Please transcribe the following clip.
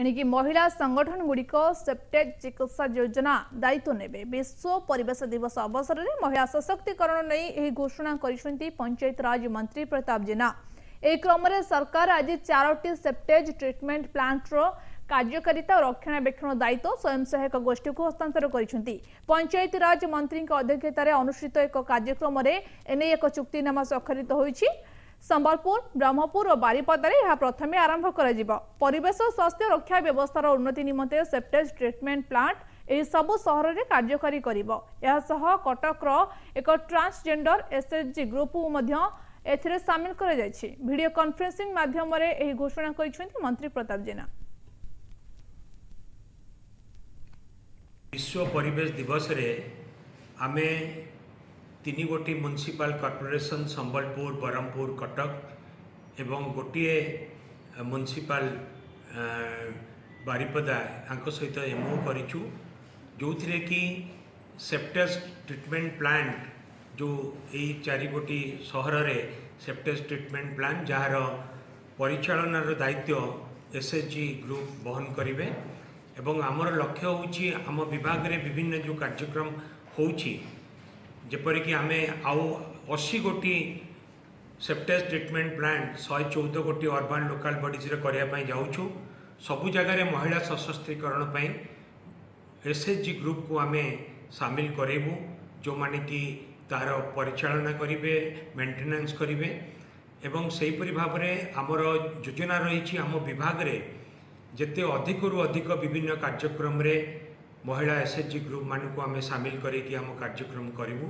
एणिकी महिला संगठन गुड़िक सेप्टेज चिकित्सा योजना दायित्व नेबे। विश्व परिवेश दिवस अवसर में महिला सशक्तिकरण नहीं घोषणा करिसेंती पंचायत राज मंत्री प्रताप जेना। एक क्रम में सरकार आज 4टी सेप्टेज ट्रीटमेंट प्लांट रो कार्यकारिता और रक्षणाबेक्षण दायित्व स्वयं सहायक गोष्ठी को हस्तांतर करिसेंती। पंचायत राज मंत्री अध्यक्षतार अनुष्ठित एक कार्यक्रम में एने एक चुक्तिनामा स्वाक्षरित होईछि। संबलपुर, ब्रह्मपुर और बारिपदारे यह प्रथमे आरंभ कर परिवेश स्वास्थ्य रक्षा व्यवस्थार उन्नति निमंते सेप्टेज ट्रीटमेंट प्लांट यह सबु सहर में कार्यकारी करिबो। यह सह कटक एक ट्रांसजेंडर एसएचजी ग्रुप एथिरे सामिल कर जायछि। वीडियो कॉन्फ्रेंसिंग माध्यम रे घोषणा करिसेंती मंत्री प्रताप जेना। विश्व परिवेश दिवस रे आमे 3 गोटी म्युनिसिपल कॉर्पोरेशन संबलपुर, ब्रह्मपुर, कटक एवं गोटे म्युनिसिपल बारिपदा सहित एमओ करिछु, जो थिरे कि सेप्टेज ट्रीटमेंट प्लांट जो यही 4 गोटी सहर रे सेप्टेज ट्रीटमेंट प्लांट जार परिचालनार दायित्व एसएचजी ग्रुप बहन करिवे। एवं आमर लक्ष्य होउछि आम विभाग रे विभिन्न जो कार्यक्रम होउछि जेपरिक आमे आउ 80 गोटी सेप्टेज ट्रीटमेंट प्लांट 114 गोटी अर्बन लोकल बॉडीज रे करिया पई जाउछु। सबु जगह रे महिला सशक्तिकरण पई एसएचजी ग्रुप को आमे शामिल करेबु, जो माने कि तार परिचालना करिवे, मेंटेनेंस करिवे। एवं सेही परि भाव रे हमर योजना रही आम विभाग रे जेते अधिक रु अधिक विभिन्न कार्यक्रम रे महिला एसएचजी ग्रुप मान को आमे शामिल करें कि आम कार्यक्रम करूँ।